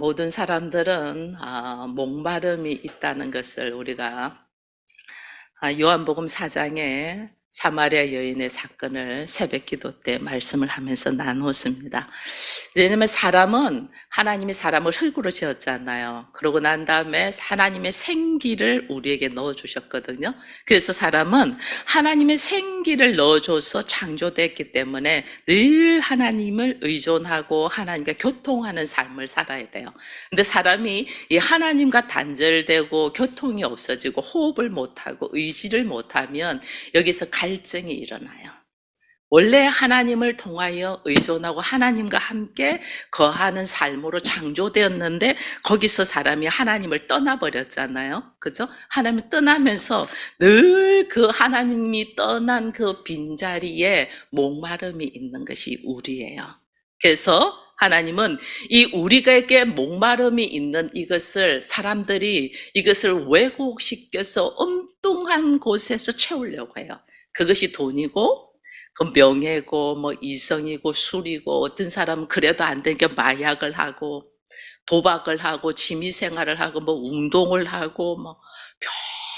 모든 사람들은 목마름이 있다는 것을 우리가 요한복음 4장에 사마리아 여인의 사건을 새벽 기도 때 말씀을 하면서 나눴습니다. 왜냐하면 사람은 하나님이 사람을 흙으로 지었잖아요. 그러고 난 다음에 하나님의 생기를 우리에게 넣어주셨거든요. 그래서 사람은 하나님의 생기를 넣어줘서 창조됐기 때문에 늘 하나님을 의존하고 하나님과 교통하는 삶을 살아야 돼요. 근데 사람이 이 하나님과 단절되고 교통이 없어지고 호흡을 못하고 의지를 못하면 여기서 갈증이 일어나요. 원래 하나님을 통하여 의존하고 하나님과 함께 거하는 삶으로 창조되었는데 거기서 사람이 하나님을 떠나버렸잖아요. 그죠? 하나님을 떠나면서 늘 그 하나님이 떠난 그 빈자리에 목마름이 있는 것이 우리예요. 그래서 하나님은 이 우리에게 목마름이 있는 이것을 사람들이 이것을 왜곡시켜서 엉뚱한 곳에서 채우려고 해요. 그것이 돈이고 그 명예고 뭐 이성이고 술이고 어떤 사람은 그래도 안 되니까 마약을 하고 도박을 하고 취미생활을 하고 뭐 운동을 하고 뭐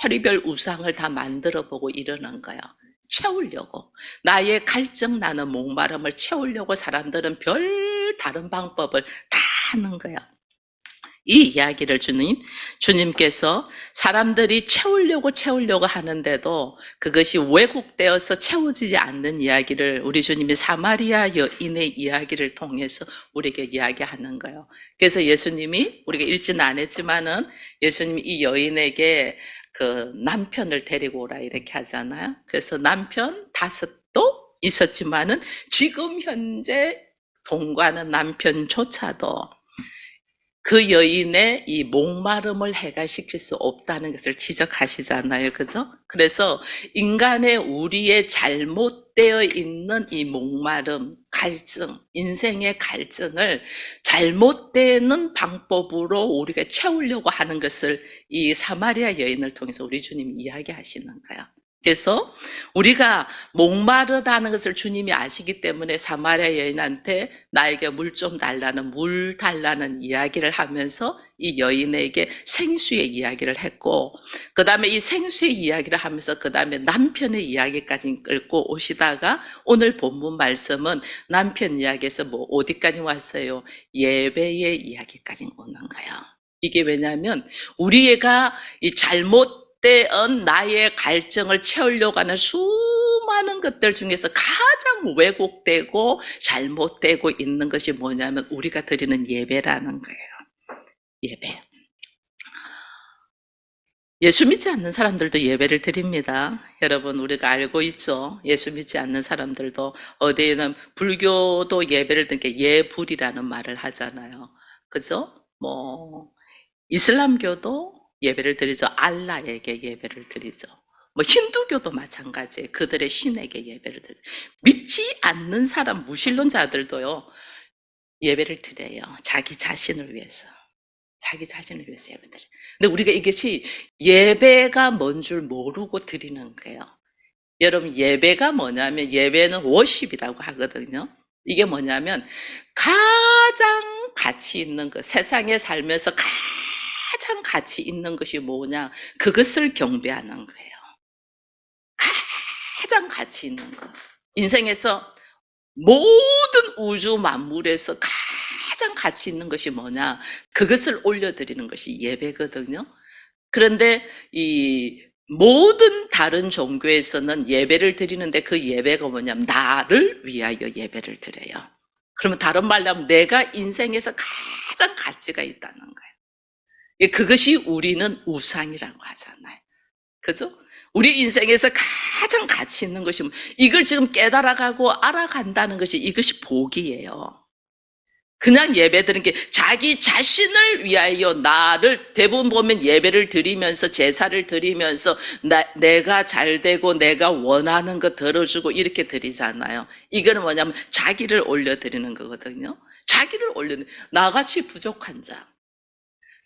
별의별 우상을 다 만들어 보고 이러는 거예요. 채우려고. 나의 갈증 나는 목마름을 채우려고 사람들은 별 다른 방법을 다 하는 거예요. 이 이야기를 주님께서 사람들이 채우려고 하는데도 그것이 왜곡되어서 채워지지 않는 이야기를 우리 주님이 사마리아 여인의 이야기를 통해서 우리에게 이야기하는 거예요. 그래서 예수님이 우리가 읽지는 않았지만은 예수님이 이 여인에게 그 남편을 데리고 오라 이렇게 하잖아요. 그래서 남편 5도 있었지만은 지금 현재 동거하는 남편조차도 그 여인의 이 목마름을 해결시킬 수 없다는 것을 지적하시잖아요. 그죠? 그래서 인간의 우리의 잘못되어 있는 이 목마름, 갈증, 인생의 갈증을 잘못되는 방법으로 우리가 채우려고 하는 것을 이 사마리아 여인을 통해서 우리 주님이 이야기하시는 거예요. 그래서 우리가 목마르다는 것을 주님이 아시기 때문에 사마리아 여인한테 나에게 물 좀 달라는 물 달라는 이야기를 하면서 이 여인에게 생수의 이야기를 했고 그 다음에 이 생수의 이야기를 하면서 그 다음에 남편의 이야기까지 끌고 오시다가 오늘 본문 말씀은 남편 이야기에서 뭐 어디까지 왔어요? 예배의 이야기까지 오는 거예요. 이게 왜냐하면 우리가 이 잘못된 나의 갈증을 채우려고 하는 수많은 것들 중에서 가장 왜곡되고 잘못되고 있는 것이 뭐냐면 우리가 드리는 예배라는 거예요. 예배. 예수 믿지 않는 사람들도 예배를 드립니다. 여러분 우리가 알고 있죠. 예수 믿지 않는 사람들도 어디에는 불교도 예배를 드는 게 예불이라는 말을 하잖아요. 그죠? 뭐 이슬람교도 예배를 드리죠. 알라에게 예배를 드리죠. 뭐 힌두교도 마찬가지예요. 그들의 신에게 예배를 드리죠. 믿지 않는 사람 무신론자들도요. 예배를 드려요. 자기 자신을 위해서. 자기 자신을 위해서 예배 드려요. 근데 우리가 이것이 예배가 뭔 줄 모르고 드리는 거예요. 여러분 예배가 뭐냐면 예배는 워십이라고 하거든요. 이게 뭐냐면 가장 가치 있는 것, 세상에 살면서 가장 가치 있는 것이 뭐냐, 그것을 경배하는 거예요. 가장 가치 있는 것. 인생에서 모든 우주 만물에서 가장 가치 있는 것이 뭐냐, 그것을 올려드리는 것이 예배거든요. 그런데 이 모든 다른 종교에서는 예배를 드리는데 그 예배가 뭐냐면 나를 위하여 예배를 드려요. 그러면 다른 말로 하면 내가 인생에서 가장 가치가 있다는 거예요. 그것이 우리는 우상이라고 하잖아요. 그죠? 우리 인생에서 가장 가치 있는 것이 이걸 지금 깨달아가고 알아간다는 것이 이것이 복이에요. 그냥 예배드리는 게 자기 자신을 위하여 나를 대부분 보면 예배를 드리면서 제사를 드리면서 내가 잘되고 내가 원하는 거 들어주고 이렇게 드리잖아요. 이거는 뭐냐면 자기를 올려드리는 거거든요. 자기를 올려드리는 나같이 부족한 자,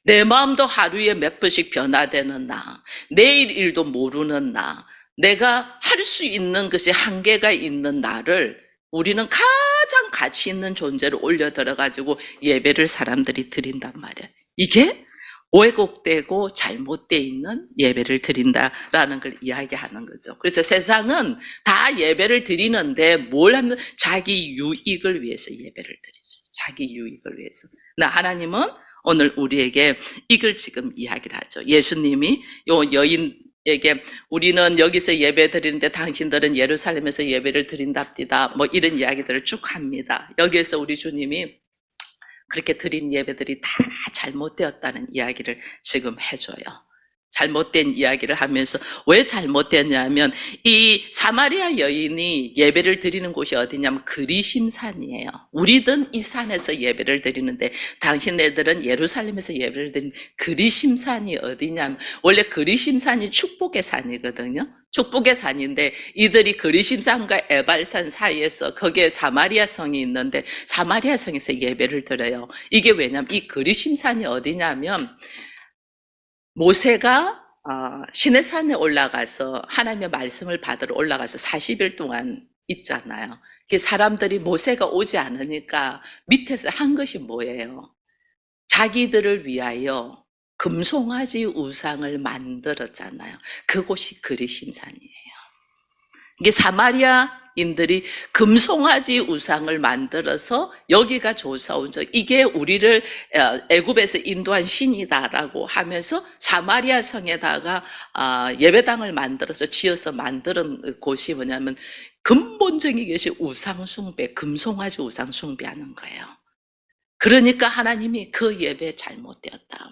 내 마음도 하루에 몇 번씩 변화되는 나, 내일 일도 모르는 나, 내가 할 수 있는 것이 한계가 있는 나를 우리는 가장 가치 있는 존재를 올려 들어가지고 예배를 사람들이 드린단 말이야. 이게 왜곡되고 잘못되어 있는 예배를 드린다라는 걸 이야기하는 거죠. 그래서 세상은 다 예배를 드리는데 뭘 하는, 자기 유익을 위해서 예배를 드리죠. 자기 유익을 위해서. 나 하나님은 오늘 우리에게 이걸 지금 이야기를 하죠. 예수님이 요 여인에게 우리는 여기서 예배 드리는데 당신들은 예루살렘에서 예배를 드린답니다. 뭐 이런 이야기들을 쭉 합니다. 여기에서 우리 주님이 그렇게 드린 예배들이 다 잘못되었다는 이야기를 지금 해줘요. 잘못된 이야기를 하면서 왜 잘못됐냐면 이 사마리아 여인이 예배를 드리는 곳이 어디냐면 그리심산이에요. 우리든 이 산에서 예배를 드리는데 당신네들은 예루살렘에서 예배를 드리는 그리심산이 어디냐면 원래 그리심산이 축복의 산이거든요. 축복의 산인데 이들이 그리심산과 에발산 사이에서 거기에 사마리아 성이 있는데 사마리아 성에서 예배를 드려요. 이게 왜냐면 이 그리심산이 어디냐면 모세가 시내산에 올라가서 하나님의 말씀을 받으러 올라가서 40일 동안 있잖아요. 사람들이 모세가 오지 않으니까 밑에서 한 것이 뭐예요? 자기들을 위하여 금송아지 우상을 만들었잖아요. 그곳이 그리심산이에요. 이게 사마리아인들이 금송아지 우상을 만들어서 여기가 조사온 적, 이게 우리를 애굽에서 인도한 신이다라고 하면서 사마리아 성에다가 예배당을 만들어서 지어서 만드는 곳이 뭐냐면 근본적인 것이 우상숭배, 금송아지 우상숭배하는 거예요. 그러니까 하나님이 그 예배 잘못되었다.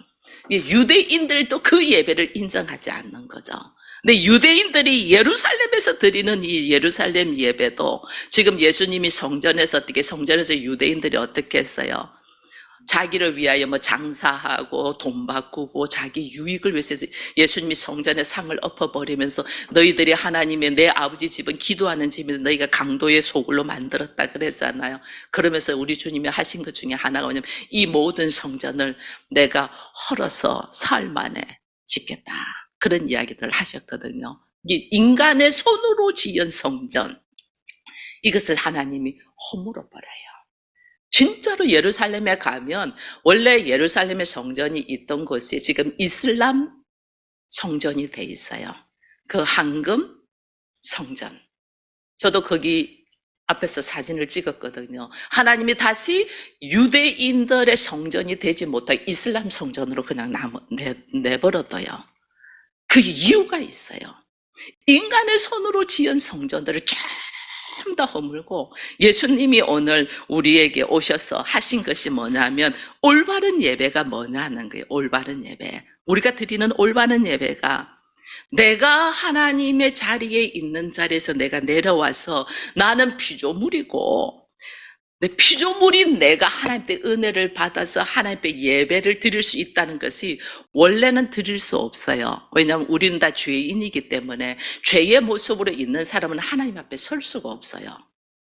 유대인들도 그 예배를 인정하지 않는 거죠. 근데 유대인들이 예루살렘에서 드리는 이 예루살렘 예배도 지금 예수님이 성전에서 유대인들이 어떻게 했어요? 자기를 위하여 뭐 장사하고 돈 바꾸고 자기 유익을 위해서 예수님이 성전에 상을 엎어버리면서 너희들이 하나님의 내 아버지 집은 기도하는 집인데 너희가 강도의 소굴로 만들었다 그랬잖아요. 그러면서 우리 주님이 하신 것 중에 하나가 뭐냐면 이 모든 성전을 내가 헐어서 사흘 만에 짓겠다. 그런 이야기들을 하셨거든요. 인간의 손으로 지은 성전, 이것을 하나님이 허물어 버려요. 진짜로 예루살렘에 가면 원래 예루살렘의 성전이 있던 곳이 지금 이슬람 성전이 돼 있어요. 그 황금 성전. 저도 거기 앞에서 사진을 찍었거든요. 하나님이 다시 유대인들의 성전이 되지 못하게 이슬람 성전으로 그냥 내버려둬요. 그 이유가 있어요. 인간의 손으로 지은 성전들을 좀 더 허물고 예수님이 오늘 우리에게 오셔서 하신 것이 뭐냐면 올바른 예배가 뭐냐는 거예요. 올바른 예배. 우리가 드리는 올바른 예배가 내가 하나님의 자리에 있는 자리에서 내가 내려와서 나는 피조물이고 내 피조물인 내가 하나님께 은혜를 받아서 하나님께 예배를 드릴 수 있다는 것이 원래는 드릴 수 없어요. 왜냐하면 우리는 다 죄인이기 때문에 죄의 모습으로 있는 사람은 하나님 앞에 설 수가 없어요.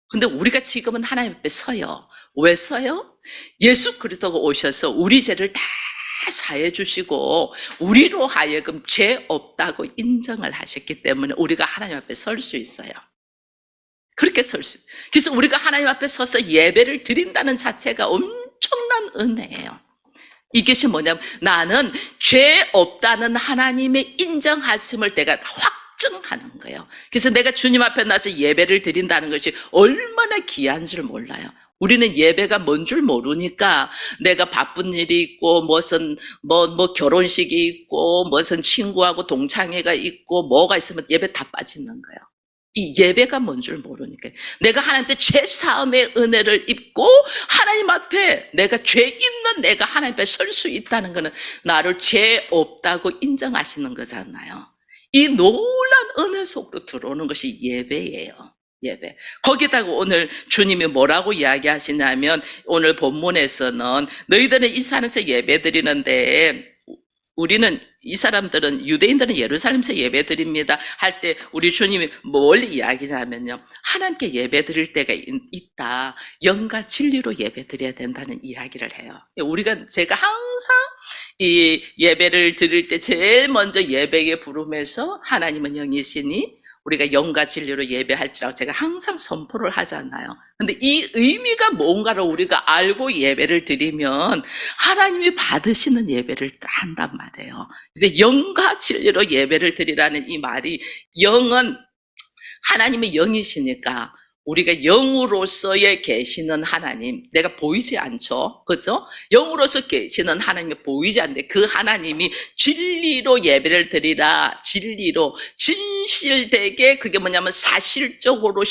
근데 우리가 지금은 하나님 앞에 서요. 왜 서요? 예수 그리스도가 오셔서 우리 죄를 다 사해 주시고 우리로 하여금 죄 없다고 인정을 하셨기 때문에 우리가 하나님 앞에 설 수 있어요. 그렇게 설 수 있어요. 그래서 우리가 하나님 앞에 서서 예배를 드린다는 자체가 엄청난 은혜예요. 이것이 뭐냐면 나는 죄 없다는 하나님의 인정하심을 내가 확증하는 거예요. 그래서 내가 주님 앞에 나서 예배를 드린다는 것이 얼마나 귀한 줄 몰라요. 우리는 예배가 뭔 줄 모르니까 내가 바쁜 일이 있고 무슨 뭐 결혼식이 있고 무슨 친구하고 동창회가 있고 뭐가 있으면 예배 다 빠지는 거예요. 이 예배가 뭔 줄 모르니까 내가 하나님께 죄사함의 은혜를 입고 하나님 앞에 내가 죄 있는 내가 하나님 앞에 설 수 있다는 것은 나를 죄 없다고 인정하시는 거잖아요. 이 놀란 은혜 속으로 들어오는 것이 예배예요. 예배. 거기다가 오늘 주님이 뭐라고 이야기하시냐면 오늘 본문에서는 너희들은 이 산에서 예배 드리는데 우리는 이 사람들은 유대인들은 예루살렘에서 예배 드립니다 할 때 우리 주님이 뭘 이야기하면요. 하나님께 예배 드릴 때가 있다. 영과 진리로 예배 드려야 된다는 이야기를 해요. 제가 항상 이 예배를 드릴 때 제일 먼저 예배에 부르면서 하나님은 영이시니 우리가 영과 진리로 예배할지라고 제가 항상 선포를 하잖아요. 근데 이 의미가 뭔가를 우리가 알고 예배를 드리면 하나님이 받으시는 예배를 한단 말이에요. 이제 영과 진리로 예배를 드리라는 이 말이, 영은 하나님의 영이시니까 우리가 영으로서의 계시는 하나님, 내가 보이지 않죠, 그죠? 영으로서 계시는 하나님이 보이지 않는데 그 하나님이 진리로 예배를 드리라, 진리로, 진실되게, 그게 뭐냐면 사실적으로,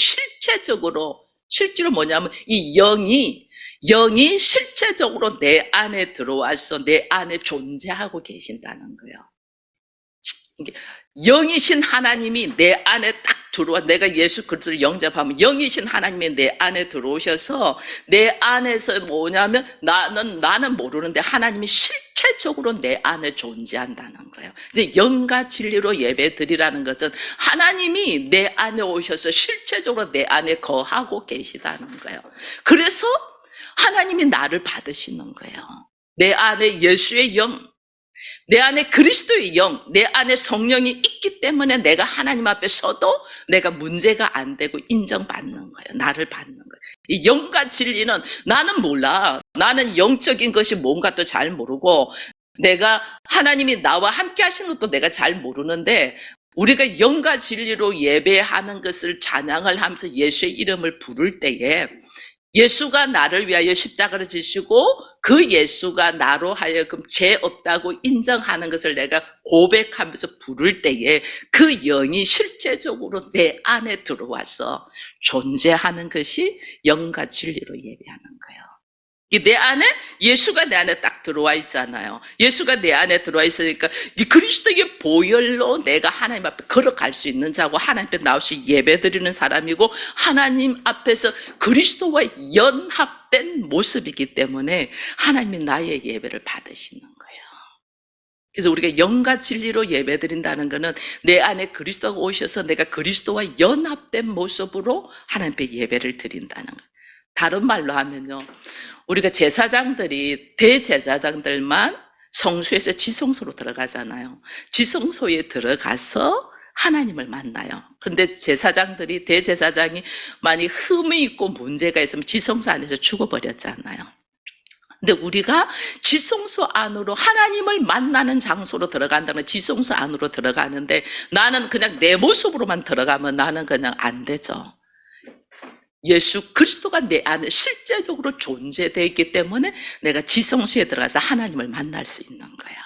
실제로 뭐냐면 이 영이 실제적으로 내 안에 들어와서 내 안에 존재하고 계신다는 거예요. 영이신 하나님이 내 안에 딱 들어와, 내가 예수 그리스도를 영접하면 영이신 하나님이 내 안에 들어오셔서 내 안에서 뭐냐면 나는 모르는데 하나님이 실체적으로 내 안에 존재한다는 거예요. 이제 영과 진리로 예배 드리라는 것은 하나님이 내 안에 오셔서 실체적으로 내 안에 거하고 계시다는 거예요. 그래서 하나님이 나를 받으시는 거예요. 내 안에 예수의 영, 내 안에 그리스도의 영, 내 안에 성령이 있기 때문에 내가 하나님 앞에 서도 내가 문제가 안 되고 인정받는 거예요. 나를 받는 거예요. 이 영과 진리는 나는 몰라. 나는 영적인 것이 뭔가도 잘 모르고, 내가 하나님이 나와 함께 하시는 것도 내가 잘 모르는데, 우리가 영과 진리로 예배하는 것을 찬양을 하면서 예수의 이름을 부를 때에 예수가 나를 위하여 십자가를 지시고 그 예수가 나로 하여금 죄 없다고 인정하는 것을 내가 고백하면서 부를 때에 그 영이 실제적으로 내 안에 들어와서 존재하는 것이 영과 진리로 예배하는 거예요. 내 안에, 예수가 내 안에 딱 들어와 있잖아요. 예수가 내 안에 들어와 있으니까 이 그리스도의 보혈로 내가 하나님 앞에 걸어갈 수 있는 자고, 하나님 앞에 나오시 예배 드리는 사람이고, 하나님 앞에서 그리스도와 연합된 모습이기 때문에 하나님이 나의 예배를 받으시는 거예요. 그래서 우리가 영과 진리로 예배 드린다는 것은 내 안에 그리스도가 오셔서 내가 그리스도와 연합된 모습으로 하나님 앞에 예배를 드린다는 거예요. 다른 말로 하면요, 우리가 제사장들이, 대제사장들만 성소에서 지성소로 들어가잖아요. 지성소에 들어가서 하나님을 만나요. 그런데 제사장들이, 대제사장이 만약 흠이 있고 문제가 있으면 지성소 안에서 죽어버렸잖아요. 근데 우리가 지성소 안으로 하나님을 만나는 장소로 들어간다면 지성소 안으로 들어가는데, 나는 그냥 내 모습으로만 들어가면 나는 그냥 안 되죠. 예수 그리스도가 내 안에 실제적으로 존재되어 있기 때문에 내가 지성소에 들어가서 하나님을 만날 수 있는 거예요.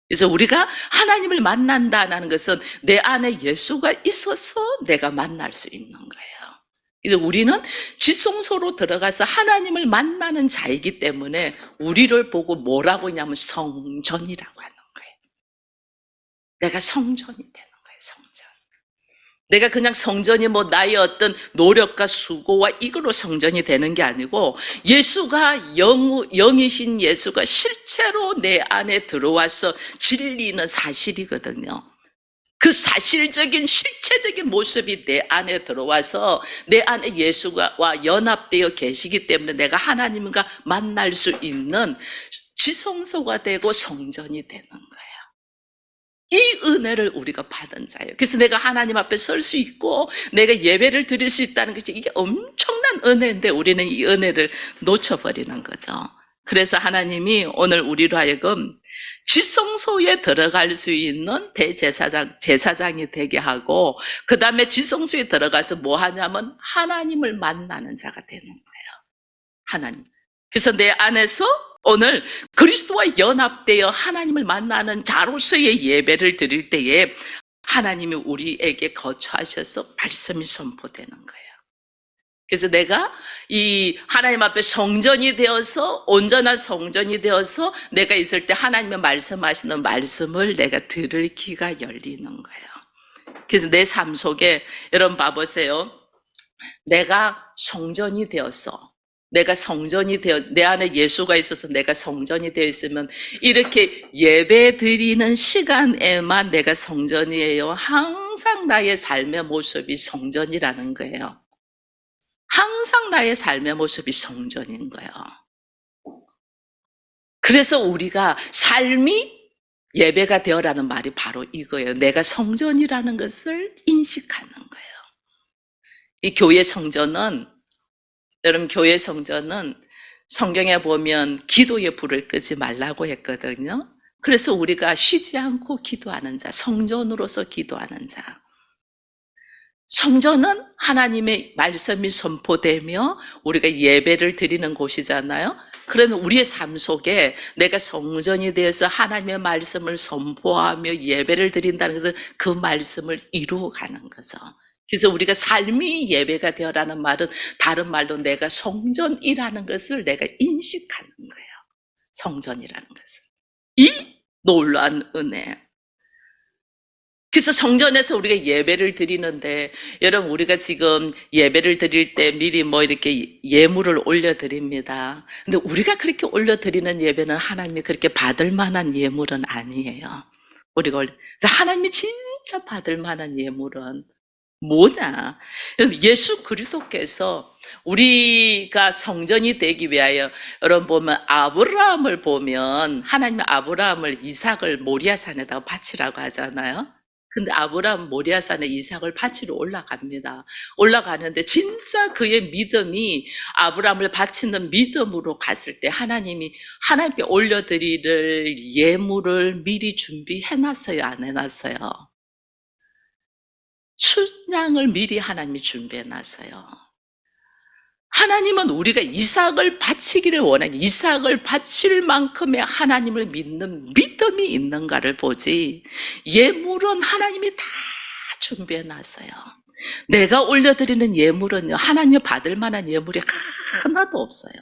그래서 우리가 하나님을 만난다는 것은 내 안에 예수가 있어서 내가 만날 수 있는 거예요. 그래서 우리는 지성소로 들어가서 하나님을 만나는 자이기 때문에 우리를 보고 뭐라고 하냐면 성전이라고 하는 거예요. 내가 성전이 되는 거예요. 성전. 내가 그냥 성전이 뭐 나의 어떤 노력과 수고와 이걸로 성전이 되는 게 아니고, 예수가 영이신 예수가 실제로 내 안에 들어와서 진리는 사실이거든요. 그 사실적인 실체적인 모습이 내 안에 들어와서 내 안에 예수와 연합되어 계시기 때문에 내가 하나님과 만날 수 있는 지성소가 되고 성전이 되는 거예요. 이 은혜를 우리가 받은 자예요. 그래서 내가 하나님 앞에 설 수 있고 내가 예배를 드릴 수 있다는 것이, 이게 엄청난 은혜인데 우리는 이 은혜를 놓쳐버리는 거죠. 그래서 하나님이 오늘 우리로 하여금 지성소에 들어갈 수 있는 제사장이 되게 하고, 그 다음에 지성소에 들어가서 뭐 하냐면 하나님을 만나는 자가 되는 거예요. 하나님. 그래서 내 안에서 오늘 그리스도와 연합되어 하나님을 만나는 자로서의 예배를 드릴 때에 하나님이 우리에게 거처하셔서 말씀이 선포되는 거예요. 그래서 내가 이 하나님 앞에 성전이 되어서, 온전한 성전이 되어서 내가 있을 때 하나님의 말씀하시는 말씀을 내가 들을 귀가 열리는 거예요. 그래서 내 삶 속에, 여러분 봐보세요. 내가 성전이 되어서, 내가 성전이 되어, 내 안에 예수가 있어서 내가 성전이 되어 있으면 이렇게 예배 드리는 시간에만 내가 성전이에요? 항상 나의 삶의 모습이 성전이라는 거예요. 항상 나의 삶의 모습이 성전인 거예요. 그래서 우리가 삶이 예배가 되어라는 말이 바로 이거예요. 내가 성전이라는 것을 인식하는 거예요. 이 교회 성전은, 여러분 교회 성전은 성경에 보면 기도의 불을 끄지 말라고 했거든요. 그래서 우리가 쉬지 않고 기도하는 자, 성전으로서 기도하는 자. 성전은 하나님의 말씀이 선포되며 우리가 예배를 드리는 곳이잖아요. 그러면 우리의 삶 속에 내가 성전이 되어서 하나님의 말씀을 선포하며 예배를 드린다는 것은 그 말씀을 이루어가는 거죠. 그래서 우리가 삶이 예배가 되어라는 말은 다른 말로 내가 성전이라는 것을 내가 인식하는 거예요. 성전이라는 것을. 이 놀라운 은혜. 그래서 성전에서 우리가 예배를 드리는데, 여러분 우리가 지금 예배를 드릴 때 미리 뭐 이렇게 예물을 올려드립니다. 근데 우리가 그렇게 올려드리는 예배는 하나님이 그렇게 받을 만한 예물은 아니에요. 우리가 하나님이 진짜 받을 만한 예물은 뭐냐? 예수 그리스도께서 우리가 성전이 되기 위하여, 여러분 보면 아브라함을 보면 하나님이 아브라함을 이삭을 모리아산에다가 바치라고 하잖아요. 근데 아브라함 모리아산에 이삭을 바치러 올라갑니다. 올라가는데 진짜 그의 믿음이 아브라함을 바치는 믿음으로 갔을 때 하나님이 하나님께 올려드릴 예물을 미리 준비해놨어요, 안 해놨어요? 순양을 미리 하나님이 준비해놨어요. 하나님은 우리가 이삭을 바치기를 원하는, 이삭을 바칠 만큼의 하나님을 믿는 믿음이 있는가를 보지, 예물은 하나님이 다 준비해놨어요. 내가 올려드리는 예물은요, 하나님이 받을 만한 예물이 하나도 없어요.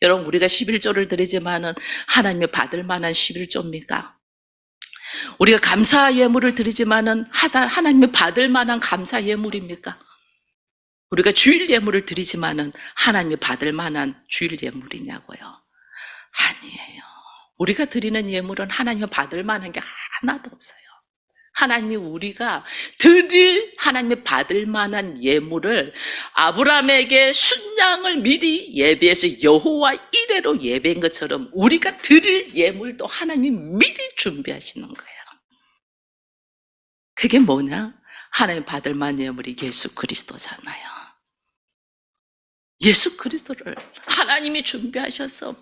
여러분 우리가 11조를 드리지만은 하나님이 받을 만한 11조입니까? 우리가 감사 예물을 드리지만은 하나님이 받을 만한 감사 예물입니까? 우리가 주일 예물을 드리지만은 하나님이 받을 만한 주일 예물이냐고요? 아니에요. 우리가 드리는 예물은 하나님이 받을 만한 게 하나도 없어요. 하나님이 우리가 드릴, 하나님이 받을 만한 예물을 아브라함에게 순양을 미리 예배해서 여호와 이레로 예배한 것처럼 우리가 드릴 예물도 하나님이 미리 준비하시는 거예요. 그게 뭐냐? 하나님 받을 만한 예물이 예수 그리스도잖아요. 예수 그리스도를 하나님이 준비하셔서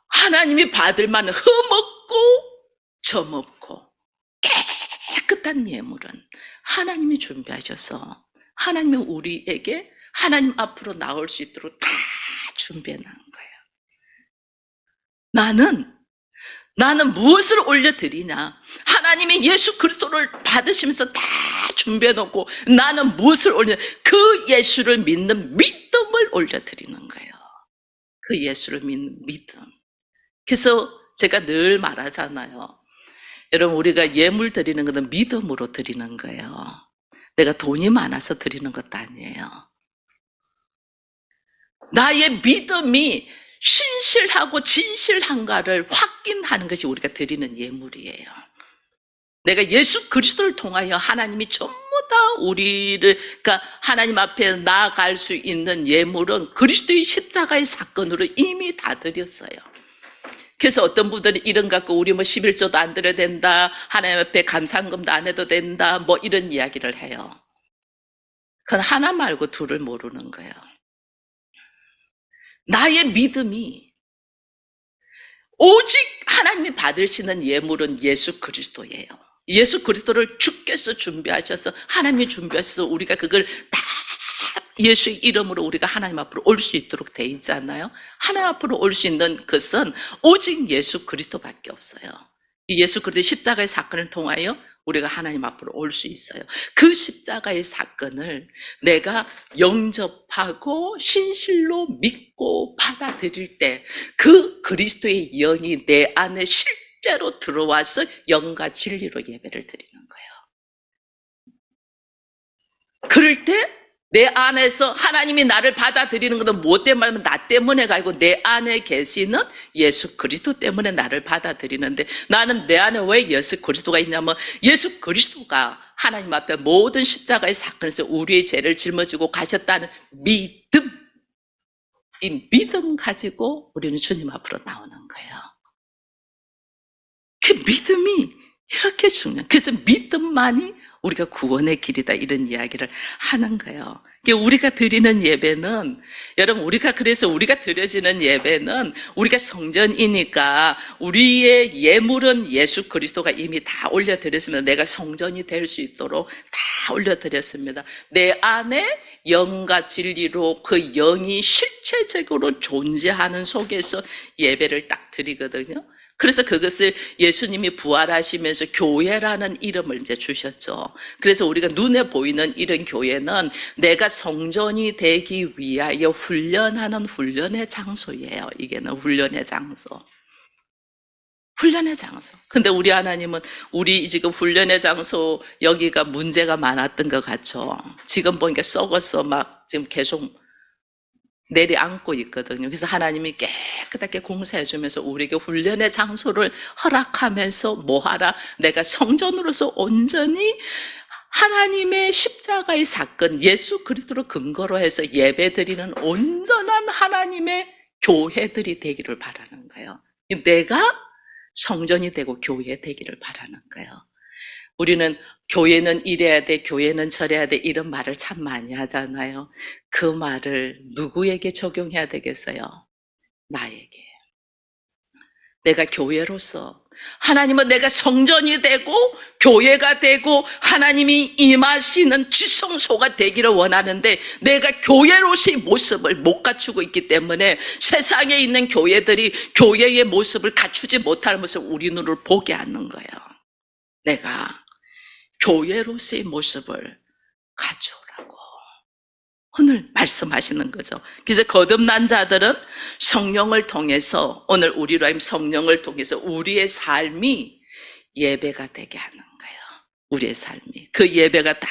하나님이 받을 만한 흠없고 점없고 깨끗한 예물은 하나님이 준비하셔서 하나님이 우리에게 하나님 앞으로 나올 수 있도록 다 준비해 놓은 거예요. 나는 무엇을 올려드리냐? 하나님이 예수 그리스도를 받으시면서 다 준비해 놓고 나는 무엇을 그 예수를 믿는 믿음을 올려드리는 거예요. 그 예수를 믿는 믿음. 그래서 제가 늘 말하잖아요. 여러분 우리가 예물 드리는 것은 믿음으로 드리는 거예요. 내가 돈이 많아서 드리는 것도 아니에요. 나의 믿음이 신실하고 진실한가를 확인하는 것이 우리가 드리는 예물이에요. 내가 예수 그리스도를 통하여 하나님이 전부 다 우리를, 그러니까 하나님 앞에 나아갈 수 있는 예물은 그리스도의 십자가의 사건으로 이미 다 드렸어요. 그래서 어떤 분들은 이런 갖고 우리 뭐 11조도 안 드려야 된다, 하나님 앞에 감사금도 안 해도 된다, 뭐 이런 이야기를 해요. 그건 하나 말고 둘을 모르는 거예요. 나의 믿음이 오직 하나님이 받으시는 예물은 예수 그리스도예요. 예수 그리스도를 주께서 준비하셔서 하나님이 준비하셔서 우리가 그걸 다 예수의 이름으로 우리가 하나님 앞으로 올 수 있도록 돼 있잖아요. 하나님 앞으로 올 수 있는 것은 오직 예수 그리스도밖에 없어요. 이 예수 그리스도의 십자가의 사건을 통하여 우리가 하나님 앞으로 올 수 있어요. 그 십자가의 사건을 내가 영접하고 신실로 믿고 받아들일 때 그 그리스도의 영이 내 안에 실제로 들어와서 영과 진리로 예배를 드리는 거예요. 그럴 때 내 안에서 하나님이 나를 받아들이는 것은 뭐 때문에 하면 나 때문에가 아니고 내 안에 계시는 예수 그리스도 때문에 나를 받아들이는데, 나는 내 안에 왜 예수 그리스도가 있냐면 예수 그리스도가 하나님 앞에 모든 십자가의 사건에서 우리의 죄를 짊어지고 가셨다는 믿음, 이 믿음 가지고 우리는 주님 앞으로 나오는 거예요. 그 믿음이 이렇게 중요해요. 그래서 믿음만이 우리가 구원의 길이다 이런 이야기를 하는 거예요. 우리가 드리는 예배는 여러분 그래서 우리가 드려지는 예배는 우리가 성전이니까 우리의 예물은 예수 그리스도가 이미 다 올려드렸습니다. 내가 성전이 될 수 있도록 다 올려드렸습니다. 내 안에 영과 진리로 그 영이 실체적으로 존재하는 속에서 예배를 딱 드리거든요. 그래서 그것을 예수님이 부활하시면서 교회라는 이름을 이제 주셨죠. 그래서 우리가 눈에 보이는 이런 교회는 내가 성전이 되기 위하여 훈련하는 훈련의 장소예요. 이게는 훈련의 장소. 훈련의 장소. 근데 우리 하나님은 우리 지금 훈련의 장소 여기가 문제가 많았던 것 같죠. 지금 보니까 썩어서 막 지금 계속 내려앉고 있거든요. 그래서 하나님이 깨끗하게 공사해 주면서 우리에게 훈련의 장소를 허락하면서 뭐하라? 내가 성전으로서 온전히 하나님의 십자가의 사건, 예수 그리스도를 근거로 해서 예배드리는 온전한 하나님의 교회들이 되기를 바라는 거예요. 내가 성전이 되고 교회 되기를 바라는 거예요. 우리는 교회는 이래야 돼, 교회는 저래야 돼 이런 말을 참 많이 하잖아요. 그 말을 누구에게 적용해야 되겠어요? 나에게. 내가 교회로서 하나님은 내가 성전이 되고 교회가 되고 하나님이 임하시는 지성소가 되기를 원하는데 내가 교회로서의 모습을 못 갖추고 있기 때문에 세상에 있는 교회들이 교회의 모습을 갖추지 못하는 모습을 우리 눈으로 보게 하는 거예요. 내가 교회로서의 모습을 갖추라고 오늘 말씀하시는 거죠. 그래서 거듭난 자들은 성령을 통해서 오늘 우리로 하여금 성령을 통해서 우리의 삶이 예배가 되게 하는 거예요. 우리의 삶이. 그 예배가 딱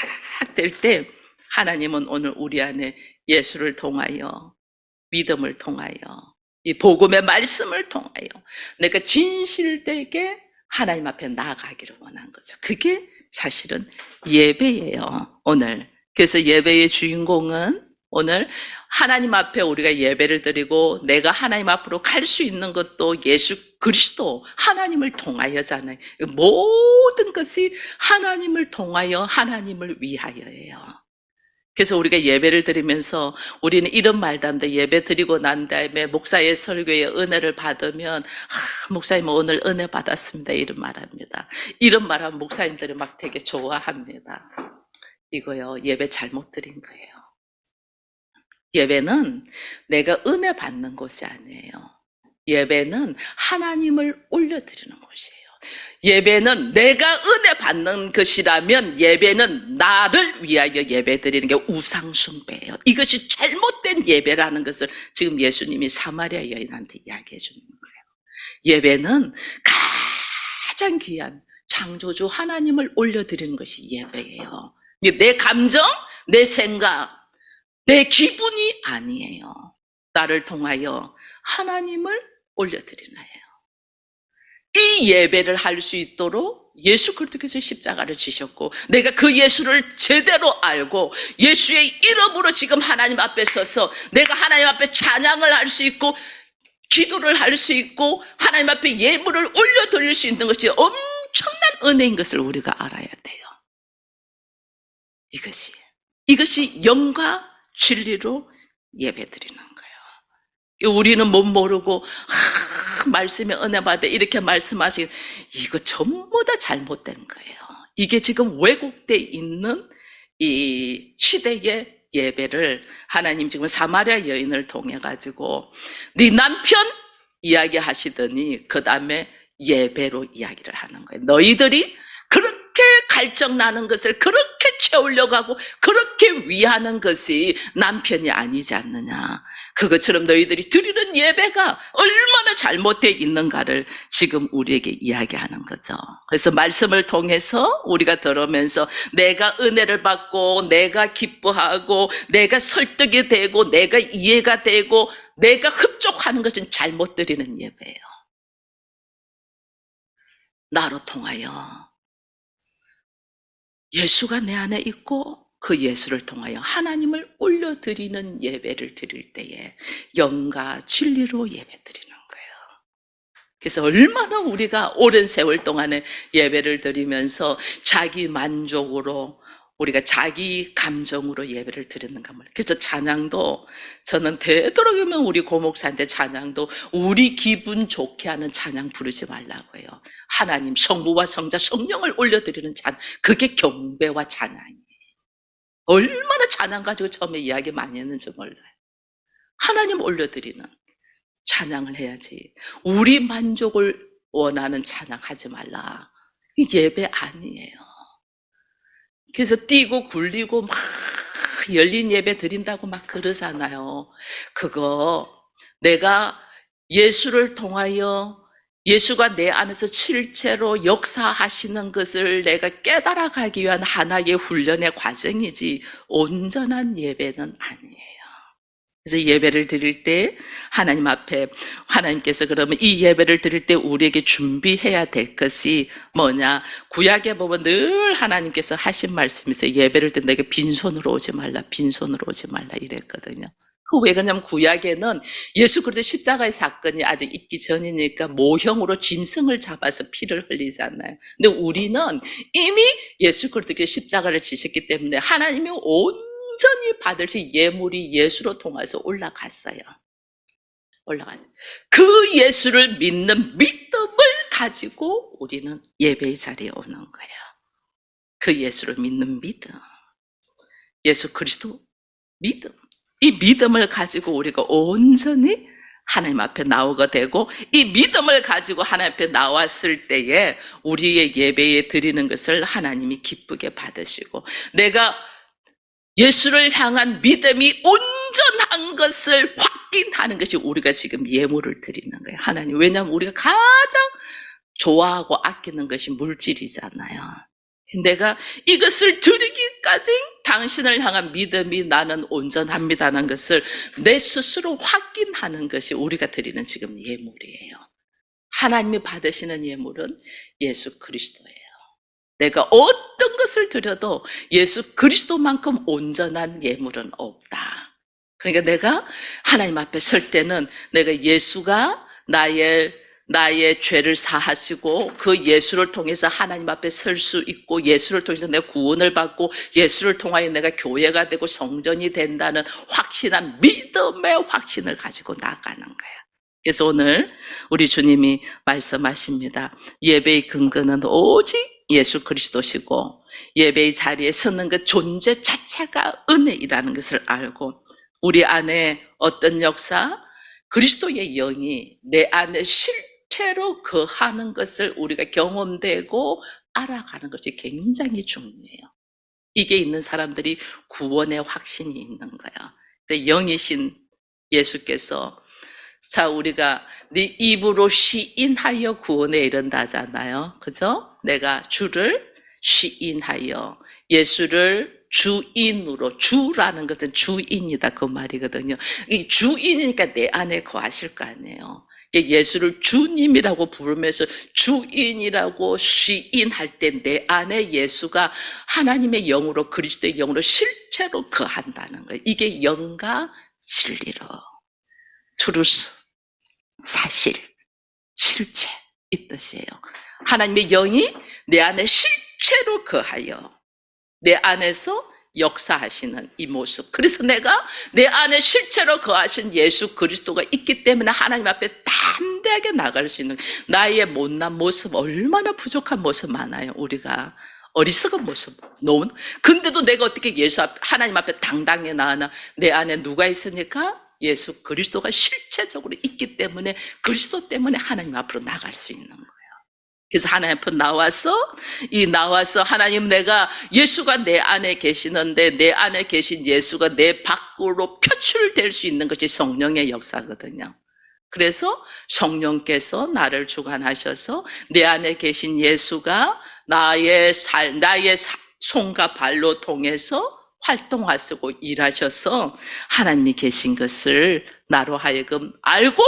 될 때 하나님은 오늘 우리 안에 예수를 통하여 믿음을 통하여 이 복음의 말씀을 통하여 내가 진실되게 하나님 앞에 나아가기를 원한 거죠. 그게 사실은 예배예요. 오늘. 그래서 예배의 주인공은 오늘 하나님 앞에 우리가 예배를 드리고 내가 하나님 앞으로 갈 수 있는 것도 예수 그리스도 하나님을 통하여잖아요. 모든 것이 하나님을 통하여 하나님을 위하여예요. 그래서 우리가 예배를 드리면서 우리는 이런 말도 합니다. 예배 드리고 난 다음에 목사의 설교에 은혜를 받으면 목사님 오늘 은혜 받았습니다. 이런 말합니다. 이런 말하면 목사님들이 막 되게 좋아합니다. 이거요, 예배 잘못 드린 거예요. 예배는 내가 은혜 받는 곳이 아니에요. 예배는 하나님을 올려드리는 곳이에요. 예배는 내가 은혜 받는 것이라면 예배는 나를 위하여 예배 드리는 게 우상숭배예요. 이것이 잘못된 예배라는 것을 지금 예수님이 사마리아 여인한테 이야기해 주는 거예요. 예배는 가장 귀한 창조주 하나님을 올려드리는 것이 예배예요. 내 감정, 내 생각, 내 기분이 아니에요. 나를 통하여 하나님을 올려드리는 거예요. 이 예배를 할 수 있도록 예수 그리스도께서 십자가를 지셨고 내가 그 예수를 제대로 알고 예수의 이름으로 지금 하나님 앞에 서서 내가 하나님 앞에 찬양을 할 수 있고 기도를 할 수 있고 하나님 앞에 예물을 올려드릴 수 있는 것이 엄청난 은혜인 것을 우리가 알아야 돼요. 이것이 영과 진리로 예배드리는 거예요. 우리는 못 모르고 말씀에 은혜 받아 이렇게 말씀하신 이거 전부 다 잘못된 거예요. 이게 지금 왜곡되어 있는 이 시대의 예배를 하나님 지금 사마리아 여인을 통해 가지고 네 남편 이야기하시더니 그 다음에 예배로 이야기를 하는 거예요. 너희들이 그렇게 갈증 나는 것을 그렇게 채우려고 하고 그렇게 위하는 것이 남편이 아니지 않느냐. 그것처럼 너희들이 드리는 예배가 얼마나 잘못되어 있는가를 지금 우리에게 이야기하는 거죠. 그래서 말씀을 통해서 우리가 들으면서 내가 은혜를 받고 내가 기뻐하고 내가 설득이 되고 내가 이해가 되고 내가 흡족하는 것은 잘못 드리는 예배예요. 나로 통하여 예수가 내 안에 있고 그 예수를 통하여 하나님을 올려드리는 예배를 드릴 때에 영과 진리로 예배 드리는 거예요. 그래서 얼마나 우리가 오랜 세월 동안에 예배를 드리면서 자기 만족으로 우리가 자기 감정으로 예배를 드렸는가 몰라요. 그래서 찬양도 저는 되도록이면 우리 고목사한테 찬양도 우리 기분 좋게 하는 찬양 부르지 말라고 해요. 하나님 성부와 성자 성령을 올려드리는 찬양, 그게 경배와 찬양이에요. 얼마나 찬양 가지고 처음에 이야기 많이 했는지 몰라요. 하나님 올려드리는 찬양을 해야지. 우리 만족을 원하는 찬양하지 말라. 이게 예배 아니에요. 그래서 뛰고 굴리고 막 열린 예배 드린다고 막 그러잖아요. 그거 내가 예수를 통하여 예수가 내 안에서 실제로 역사하시는 것을 내가 깨달아가기 위한 하나의 훈련의 과정이지 온전한 예배는 아니에요. 그래서 예배를 드릴 때 하나님 앞에 하나님께서 그러면 이 예배를 드릴 때 우리에게 준비해야 될 것이 뭐냐? 구약에 보면 늘 하나님께서 하신 말씀이 있어요. 예배를 드릴 때 내게 빈손으로 오지 말라, 빈손으로 오지 말라 이랬거든요. 그 왜 그러냐면 구약에는 예수 그리스도 십자가의 사건이 아직 있기 전이니까 모형으로 짐승을 잡아서 피를 흘리잖아요. 근데 우리는 이미 예수 그리스도께 십자가를 지셨기 때문에 하나님이 온전히 받으실 예물이 예수로 통해서 올라갔어요. 그 예수를 믿는 믿음을 가지고 우리는 예배의 자리에 오는 거예요. 그 예수를 믿는 믿음, 예수 그리스도 믿음, 이 믿음을 가지고 우리가 온전히 하나님 앞에 나오게 되고, 이 믿음을 가지고 하나님 앞에 나왔을 때에 우리의 예배에 드리는 것을 하나님이 기쁘게 받으시고, 내가 예수를 향한 믿음이 온전한 것을 확인하는 것이 우리가 지금 예물을 드리는 거예요. 하나님, 왜냐하면 우리가 가장 좋아하고 아끼는 것이 물질이잖아요. 내가 이것을 드리기까지 당신을 향한 믿음이 나는 온전합니다라는 것을 내 스스로 확인하는 것이 우리가 드리는 지금 예물이에요. 하나님이 받으시는 예물은 예수 그리스도예요. 내가 어떤 것을 드려도 예수 그리스도만큼 온전한 예물은 없다. 그러니까 내가 하나님 앞에 설 때는 내가 예수가 나의 죄를 사하시고 그 예수를 통해서 하나님 앞에 설 수 있고, 예수를 통해서 내가 구원을 받고, 예수를 통하여 내가 교회가 되고 성전이 된다는 확신한 믿음의 확신을 가지고 나가는 거예요. 그래서 오늘 우리 주님이 말씀하십니다. 예배의 근거는 오직 예수 그리스도시고, 예배의 자리에 서는 그 존재 자체가 은혜이라는 것을 알고, 우리 안에 어떤 역사, 그리스도의 영이 내 안에 실체로 거하는 것을 우리가 경험되고 알아가는 것이 굉장히 중요해요. 이게 있는 사람들이 구원의 확신이 있는 거예요. 근데 영이신 예수께서, 자, 우리가 네 입으로 시인하여 구원에 이른다잖아요. 그죠? 내가 주를 시인하여, 예수를 주인으로, 주라는 것은 주인이다 그 말이거든요. 이 주인이니까 내 안에 거하실 거 아니에요. 예수를 주님이라고 부르면서 주인이라고 시인할 때 내 안에 예수가 하나님의 영으로, 그리스도의 영으로 실제로 거한다는 거예요. 이게 영과 진리로, 트루스, 사실, 실체 이 뜻이에요. 하나님의 영이 내 안에 실체로 거하여 내 안에서 역사하시는 이 모습. 그래서 내가 내 안에 실체로 거하신 예수 그리스도가 있기 때문에 하나님 앞에 담대하게 나갈 수 있는, 나의 못난 모습, 얼마나 부족한 모습 많아요. 우리가 어리석은 모습, 근데도 내가 어떻게 하나님 앞에 당당히 나가나? 내 안에 누가 있으니까? 예수 그리스도가 실체적으로 있기 때문에, 그리스도 때문에 하나님 앞으로 나갈 수 있는 거예요. 그래서 하나님 앞에 나와서 하나님, 내가 예수가 내 안에 계시는데 내 안에 계신 예수가 내 밖으로 표출될 수 있는 것이 성령의 역사거든요. 그래서 성령께서 나를 주관하셔서 내 안에 계신 예수가 나의 손과 발로 통해서 활동하시고 일하셔서 하나님이 계신 것을 나로 하여금 알고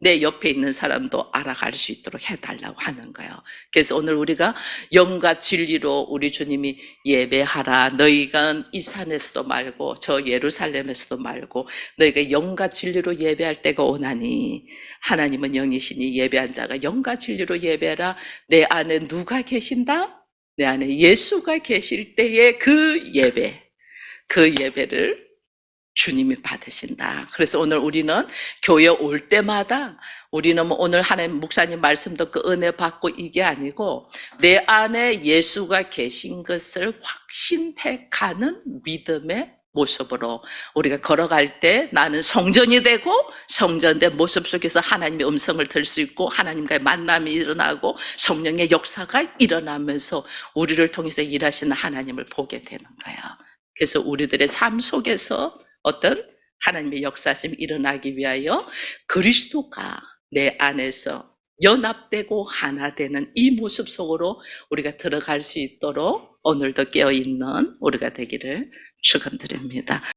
내 옆에 있는 사람도 알아갈 수 있도록 해달라고 하는 거예요. 그래서 오늘 우리가 영과 진리로 우리 주님이 예배하라. 너희가 이 산에서도 말고 저 예루살렘에서도 말고 너희가 영과 진리로 예배할 때가 오나니 하나님은 영이시니 예배한 자가 영과 진리로 예배하라. 내 안에 누가 계신다? 내 안에 예수가 계실 때의 그 예배를 주님이 받으신다. 그래서 오늘 우리는 교회 올 때마다 우리는 뭐 오늘 하나님 목사님 말씀 듣고 은혜 받고 이게 아니고 내 안에 예수가 계신 것을 확신해 가는 믿음의 모습으로 우리가 걸어갈 때 나는 성전이 되고 성전된 모습 속에서 하나님의 음성을 들을 수 있고 하나님과의 만남이 일어나고 성령의 역사가 일어나면서 우리를 통해서 일하시는 하나님을 보게 되는 거예요. 그래서 우리들의 삶 속에서 어떤 하나님의 역사심이 일어나기 위하여 그리스도가 내 안에서 연합되고 하나 되는 이 모습 속으로 우리가 들어갈 수 있도록 오늘도 깨어있는 우리가 되기를 축원드립니다.